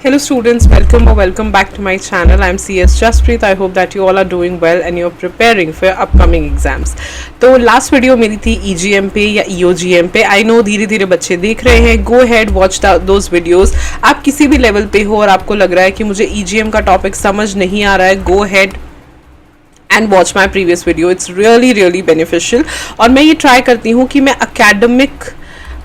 Hello students, welcome or welcome back to my channel. I'm CS Jaspreet. I hope that you all are doing well and you're preparing for your upcoming exams. तो last video मेरी थी EGM पे या EOGM पे. I know धीरे धीरे बच्चे देख रहे हैं. गो हैड वॉच दोज वीडियोस. आप किसी भी लेवल पे हो और आपको लग रहा है कि मुझे EGM का टॉपिक समझ नहीं आ रहा है, go ahead and watch my previous video. It's really beneficial. और मैं ये ट्राई करती हूँ कि मैं अकेडमिक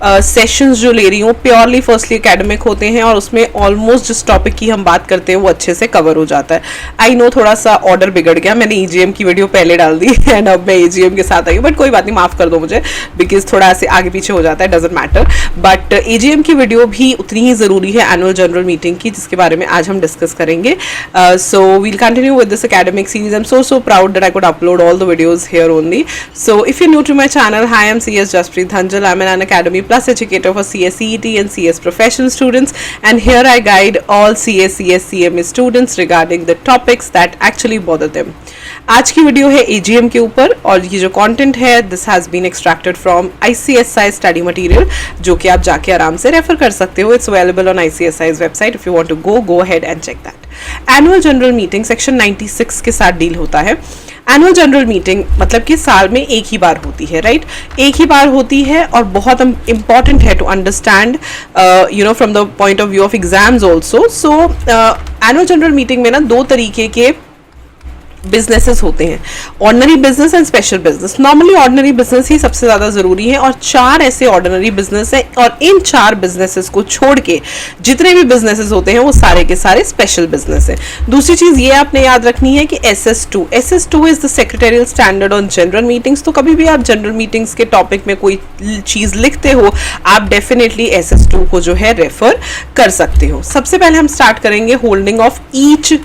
सेशंस जो ले रही हूँ प्योरली फर्स्टली एकेडमिक होते हैं और उसमें ऑलमोस्ट जिस टॉपिक की हम बात करते हैं वो अच्छे से कवर हो जाता है. आई नो थोड़ा सा ऑर्डर बिगड़ गया, मैंने EGM की वीडियो पहले डाल दी एंड अब मैं EGM के साथ आई हूँ, बट कोई बात नहीं, माफ़ कर दो मुझे बिकॉज थोड़ा ऐसे आगे पीछे हो जाता है, डजेंट मैटर. बट EGM की वीडियो भी उतनी ही ज़रूरी है एनुअल जनरल मीटिंग की, जिसके बारे में आज हम डिस्कस करेंगे. So we'll continue with this academic series. I am so proud that I could upload all the videos here only. So if you new to my channel, hi I am CS Jaspreet Dhanjal. I'm an Academy Plus educator for CS CET and CS professional students, and here I guide all CS CMA students regarding the topics that actually bother them. आज की video है EGM के ऊपर और ये जो content है this has been extracted from ICSI study material, जो कि आप जाके आराम से रेफर कर सकते हो. It's available on ICSI's website. If you want to go ahead and check that. Annual general meeting section 96 के साथ डील होता है. एनुअल जनरल मीटिंग मतलब कि साल में एक ही बार होती है, राइट? एक ही बार होती है और बहुत इंपॉर्टेंट है to understand from the point of view of exams also. So annual general meeting में ना दो तरीके के बिजनेसेस होते हैं, ordinary business and special business. Normally ordinary business ही सबसे ज़्यादा ज़रूरी है और 4 ऐसे ऑर्डिनरी बिजनेस हैं और इन 4 बिजनेसेस को छोड़ के जितने भी बिजनेसेस होते हैं वो सारे के सारे स्पेशल बिजनेस हैं. दूसरी चीज़ ये आपने याद रखनी है कि SS2 is the secretarial standard on general meetings. तो कभी भी आप जनरल मीटिंग्स के टॉपिक में कोई चीज़ लिखते हो आप डेफिनेटली SS2 को जो है रेफर कर सकते हो. सबसे पहले हम स्टार्ट करेंगे holding of each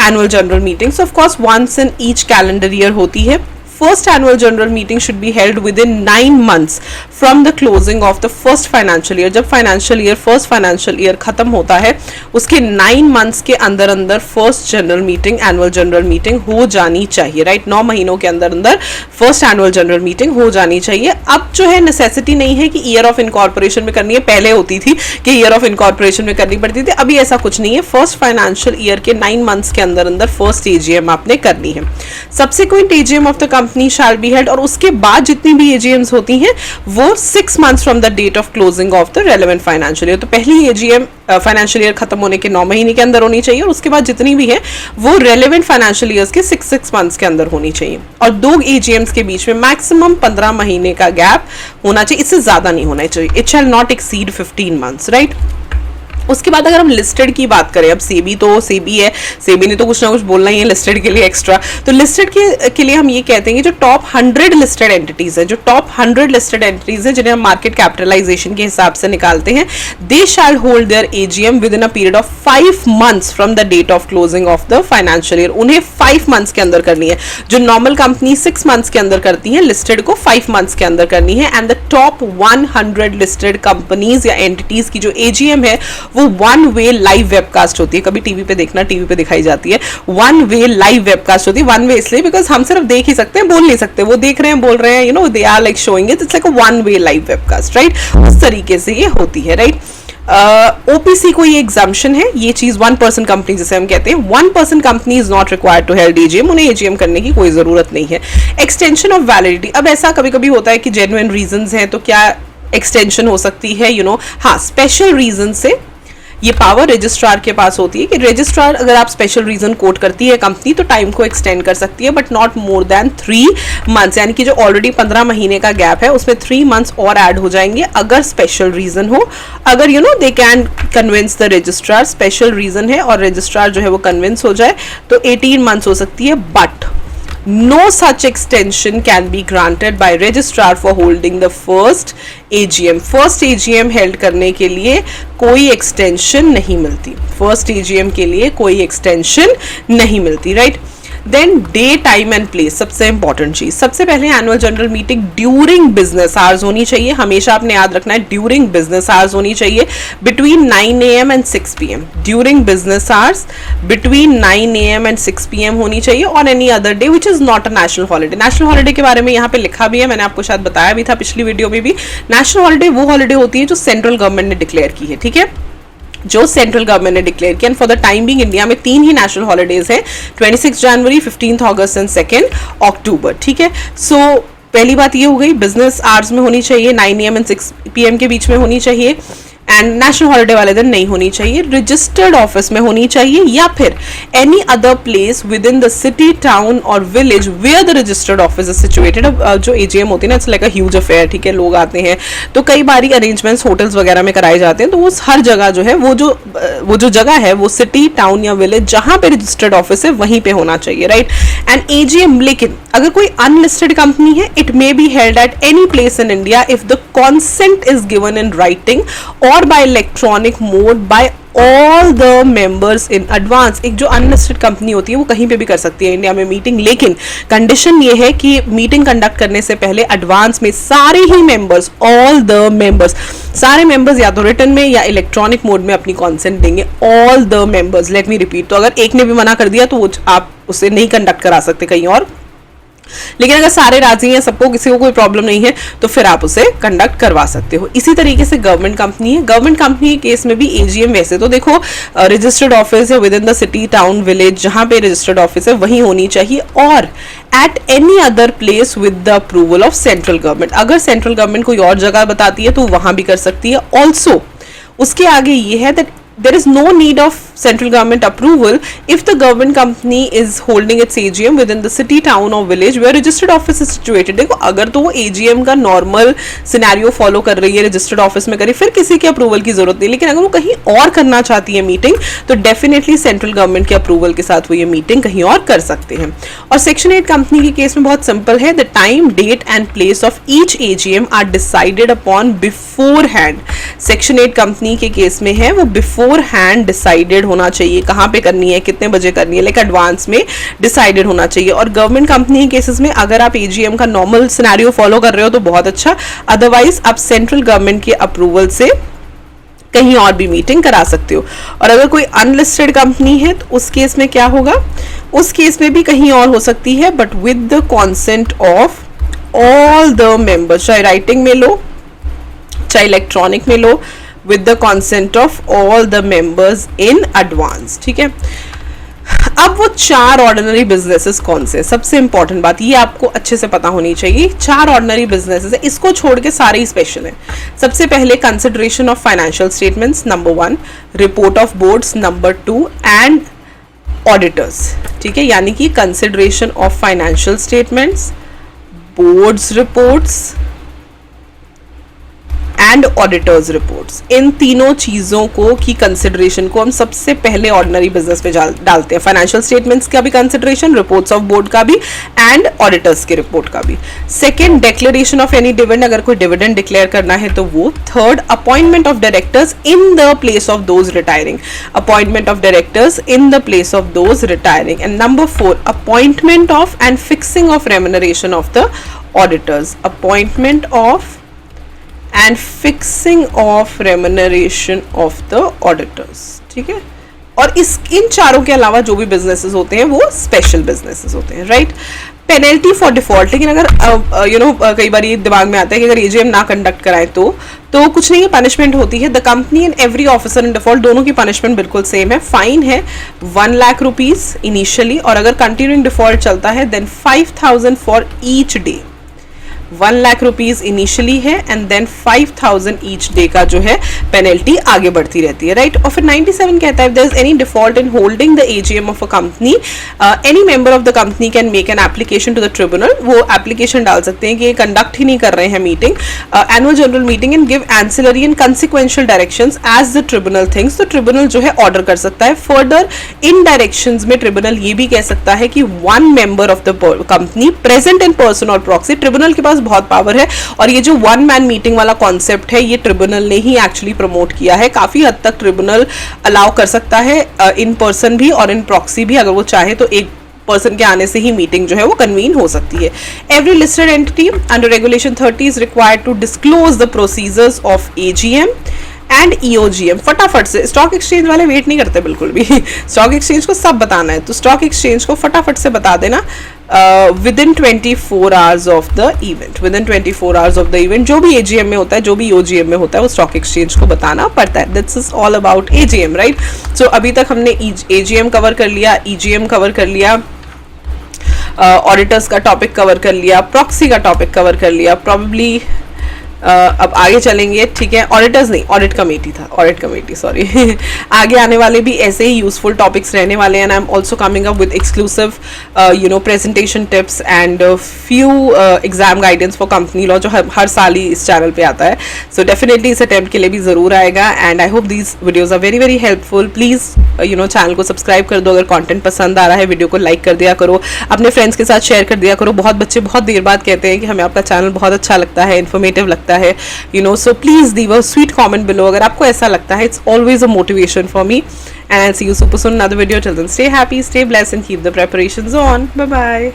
annual general meetings. Of course once in each calendar year होती है. First annual general meeting should be held within 9 months from the closing of the first financial year. जब first financial year खत्म होता है उसके 9 months के अंदर अंदर first general meeting, annual general meeting हो जानी चाहिए, right? 9 महीनों के अंदर अंदर first annual general meeting हो जानी चाहिए. अब जो है necessity नहीं है कि year of incorporation में करनी है. पहले होती थी कि year of incorporation में करनी पड़ती थी, अभी ऐसा कुछ नहीं है. first financial year के 9 months के अंदर अंदर first AGM आपने करनी है. Subsequent AGM of the company shall be held, और उसके बाद जितनी भी AGMs होती हैं वो 6 months from the date of closing of the relevant financial year. तो पहली AGM फाइनेंशियल ईयर खत्म होने के 9 महीने के अंदर होनी चाहिए और उसके बाद जितनी भी है वो रेलेवेंट फाइनेंशियल ईयर्स के 6 मंथ्स के अंदर होनी चाहिए. और 2 AGMs के बीच में मैक्सिमम 15 महीने का गैप होना चाहिए, इससे ज्यादा नहीं होना चाहिए. It shall not exceed 15 months, right? उसके बाद अगर हम लिस्टेड की बात करें, अब सेबी तो सेबी है, सेबी ने तो कुछ ना कुछ बोलना ही है लिस्टेड के लिए एक्स्ट्रा. तो लिस्टेड के लिए हम ये कहते हैं कि जो टॉप 100 लिस्टेड एंटिटीज है, जो टॉप 100 लिस्टेड एंटिटीज है जिन्हें हम मार्केट कैपिटलाइजेशन के हिसाब से निकालते हैं, they shall hold their AGM within a period of 5 months from the date of closing of the financial year. उन्हें 5 मंथ्स के अंदर करनी है. जो नॉर्मल कंपनी 6 मंथ्स के अंदर करती है, लिस्टेड को 5 मंथ्स के अंदर करनी है. And the top 100 listed companies या एंटिटीज की जो AGM है वो 1 वे लाइव वेबकास्ट होती है. कभी टीवी पे देखना, टीवी पे दिखाई जाती है. 1 वे लाइव वेबकास्ट होती है. 1 वे इसलिए बिकॉज हम सिर्फ देख ही सकते हैं, बोल नहीं सकते. वो देख रहे हैं, बोल रहे हैं, they are like showing it. It's like a 1 way live webcast, right? उस तरीके से ये होती है, राइट? OPC को ये एग्जाम्पशन है, ये चीज 1% कंपनी जिसे हम कहते हैं. 1% company is not required to held AGM. उन्हें AGM करने की कोई जरूरत नहीं है. एक्सटेंशन ऑफ वैलिडिटी, अब ऐसा कभी कभी होता है कि जेन्युइन रीजंस हैं तो क्या एक्सटेंशन हो सकती है, हाँ, स्पेशल रीजन से ये पावर रजिस्ट्रार के पास होती है कि रजिस्ट्रार अगर आप स्पेशल रीजन कोट करती है कंपनी तो टाइम को एक्सटेंड कर सकती है, but not more than 3 months. यानी कि जो ऑलरेडी 15 महीने का गैप है उसमें 3 मंथ्स और ऐड हो जाएंगे अगर स्पेशल रीजन हो. अगर they can convince the registrar, special reason है और रजिस्ट्रार जो है वो कन्विंस हो जाए तो 18 मंथ्स हो सकती है. But no such extension can be granted by registrar for holding the first AGM. First AGM held करने के लिए कोई एक्सटेंशन नहीं मिलती. फर्स्ट AGM के लिए कोई एक्सटेंशन नहीं मिलती, right? Then day, time and place, सबसे इंपॉर्टेंट चीज. सबसे पहले annual general meeting during business hours होनी चाहिए. हमेशा आपने याद रखना है ड्यूरिंग बिजनेस आवर्स होनी चाहिए. Between 9 AM and 6 PM. During business hours between 9 AM and 6 PM होनी चाहिए on any other day which is not a national holiday. National holiday के बारे में यहाँ पे लिखा भी है, मैंने आपको शायद बताया भी था पिछली वीडियो में भी. नेशनल हॉलीडे वो हॉलीडे होती है जो सेंट्रल गवर्नमेंट ने डिक्लेयर की है, ठीक है? जो सेंट्रल गवर्नमेंट ने डिक्लेयर किया। And for the time being India में 3 ही नेशनल हॉलीडेज हैं, 26 जनवरी, 15 अगस्त एंड 2 अक्टूबर। ठीक है, सो पहली बात ये हो गई, बिजनेस आवर्स में होनी चाहिए, 9 AM एंड 6 PM के बीच में होनी चाहिए, एंड नेशनल हॉलीडे वाले दिन नहीं होनी चाहिए, रजिस्टर्ड ऑफिस में होनी चाहिए या फिर any other place within the city, town और village where the registered office is situated. जो AGM होती है ना, it's like a huge affair. ठीक है, लोग आते हैं तो कई बारी अरेंजमेंट्स होटल्स वगैरह में कराए जाते हैं, तो वो हर जगह जो है वो जो जगह है वो सिटी, टाउन या विलेज जहां पे रजिस्टर्ड ऑफिस है वहीं पे होना चाहिए, राइट। एंड AGM, लेकिन अगर कोई अनलिस्टेड कंपनी है, it may be held at any place in India if the consent is given in writing और by electronic mode by all the members in advance। एक जो अनलिस्टेड कंपनी होती है वो कहीं पे भी कर सकती है इंडिया में मीटिंग, लेकिन कंडीशन ये है कि मीटिंग कंडक्ट करने से पहले एडवांस में सारे ही मेंबर्स, ऑल द मेंबर्स, सारे मेंबर्स या तो रिटन में या इलेक्ट्रॉनिक मोड में अपनी कॉन्सेंट देंगे, all the members. Let me repeat, तो अगर एक ने भी मना कर दिया तो वो आप उसे नहीं कंडक्ट करा सकते कहीं और, लेकिन अगर सारे राजी हैं, सबको, किसी को कोई प्रॉब्लम नहीं है, तो फिर आप उसे कंडक्ट करवा सकते हो। इसी तरीके से गवर्नमेंट कंपनी है, गवर्नमेंट कंपनी के केस में भी AGM वैसे तो देखो रजिस्टर्ड ऑफिस है with in the city, town, village, जहां पे रजिस्टर्ड ऑफिस है वहीं होनी चाहिए, और at any other place with the approval of central government. अगर सेंट्रल गवर्नमेंट कोई और जगह बताती है तो वहां भी कर सकती है। ऑल्सो उसके आगे ये है that there is no need of central government approval if the government company is holding its AGM within the city, town or village where registered office is situated। देखो, अगर तो वो AGM का नॉर्मल सिनेरियो फॉलो कर रही है, registered office में करे, फिर किसी के अप्रूवल की जरूरत नहीं। लेकिन अगर वो कहीं और करना चाहती है मीटिंग, तो डेफिनेटली सेंट्रल गवर्नमेंट के अप्रूवल के साथ वो ये मीटिंग कहीं और कर सकते हैं। और सेक्शन 8 कंपनी के केस में बहुत सिंपल है, the time, date and place of each AGM are decided upon beforehand. Section 8 company के केस में है वो बिफोर हैंड डिसाइडेड होना चाहिए, कहां पे करनी है, कितने बजे करनी है, लाइक एडवांस में डिसाइडेड होना चाहिए। और गवर्नमेंट कंपनी के केसेस में अगर आप AGM का नॉर्मल सिनेरियो फॉलो कर रहे हो तो बहुत अच्छा, अदरवाइज आप सेंट्रल गवर्नमेंट के अप्रूवल से कहीं और भी मीटिंग करा सकते हो। और अगर कोई अनलिस्टेड कंपनी है तो उस केस में क्या होगा, उस केस में भी कहीं और हो सकती है, but with the consent of all the members, चाहे राइटिंग में लो चाहे इलेक्ट्रॉनिक में लो, with the consent of all the members in advance। ठीक है, अब वो 4 ऑर्डिनरी बिजनेसेस कौन से, सबसे इंपॉर्टेंट बात ये आपको अच्छे से पता होनी चाहिए। 4 ऑर्डिनरी बिजनेसेस है, इसको छोड़ के सारे ही स्पेशल हैं। सबसे पहले consideration of financial statements, number 1, report of boards, number 2, and auditors. ठीक है, यानी कि consideration of financial statements, boards reports and auditors reports, इन तीनों चीजों को की कंसिडरेशन को हम सबसे पहले ऑर्डिनरी बिजनेस पे डालते हैं। फाइनेंशियल स्टेटमेंट्स का भी कंसिडरेशन, रिपोर्ट्स ऑफ बोर्ड का भी एंड ऑडिटर्स के रिपोर्ट का भी। Second, declaration of any dividend, अगर कोई डिविडेंड डिक्लेयर करना है तो वो। Third, appointment of directors in the place of those retiring, appointment of directors in the place of those retiring. And number 4, appointment of and fixing of remuneration of the auditors, appointment of and fixing of remuneration of the auditors. ठीक है, और इन चारों के अलावा जो भी businesses होते हैं वो स्पेशल बिजनेसेस होते हैं, राइट। पेनल्टी फॉर डिफॉल्ट, लेकिन अगर कई बार ये दिमाग में आता है कि अगर AGM ना कंडक्ट कराए तो कुछ नहीं है, पनिशमेंट होती है। The company and every officer in default, दोनों की पनिशमेंट बिल्कुल सेम है। फाइन है 1 लाख रुपीज इनिशियली, और अगर कंटिन्यूइंग डिफॉल्ट चलता है then 5000 for each day. 1 lakh rupees initially है एंड देन 5000 ईच डे का जो है पेनल्टी आगे बढ़ती रहती है, राइट। और फिर 97 कहता है, there is any default in holding the AGM of a company, any member of the company can make an application to the tribunal. वो एप्लीकेशन डाल सकते हैं कि ये कंडक्ट ही नहीं कर रहे हैं meeting, annual general meeting, and give ancillary and consequential directions as the tribunal things. तो ट्रिब्यूनल जो है ऑर्डर कर सकता है। फर्दर इन डायरेक्शंस में ट्रिब्यूनल ये भी कह सकता है कि 1 member of the company present in person और प्रॉक्सी, ट्रिब्यूनल के पास बहुत पावर है। और ये जो 1 मैन मीटिंग वाला कॉन्सेप्ट है ये ट्रिब्यूनल ने ही एक्चुअली प्रमोट किया है। काफी हद तक ट्रिब्यूनल अलाउ कर सकता है इन पर्सन भी और इन प्रॉक्सी भी, अगर वो चाहे तो एक पर्सन के आने से ही मीटिंग जो है वो कन्वीन हो सकती है। Every listed entity under regulation 30 is required to disclose the procedures of AGM and EOGM। फटाफट से, स्टॉक एक्सचेंज वाले वेट नहीं करते बिल्कुल भी, स्टॉक एक्सचेंज को सब बताना है, तो स्टॉक एक्सचेंज को फटाफट से बता देना with in 24 hours of the event. With in 24 hours of the event जो भी AGM में होता है, जो भी EOGM में होता है, वो स्टॉक एक्सचेंज को बताना पड़ता है। This is all about AGM, right. So अभी तक हमने AGM कवर कर लिया, EGM कवर कर लिया, ऑडिटर्स का टॉपिक कवर कर लिया, प्रॉक्सी का टॉपिक कवर कर लिया, प्रॉब्ली अब आगे चलेंगे, ठीक है। ऑडिटर्स नहीं, ऑडिट कमेटी था, ऑडिट कमेटी, सॉरी। आगे आने वाले भी ऐसे ही यूजफुल टॉपिक्स रहने वाले हैं। I am also coming up with exclusive presentation tips and few exam guidance for company law, जो हर साल ही इस चैनल पे आता है। सो डेफिनेटली इस अटेम्प्ट के लिए भी ज़रूर आएगा, and I hope these videos are very very helpful. Please channel को सब्सक्राइब कर दो, अगर कॉन्टेंट पसंद आ रहा है वीडियो को लाइक कर दिया करो, अपने फ्रेंड्स के साथ शेयर कर दिया करो। बहुत बच्चे बहुत देर बाद कहते हैं कि हमें आपका चैनल बहुत अच्छा लगता है, इन्फॉर्मेटिव लगता है, so please leave a sweet comment below अगर आपको ऐसा लगता है। It's always a motivation for me, and I will see you super soon another video. Till then stay happy, stay blessed and keep the preparations on. Bye bye.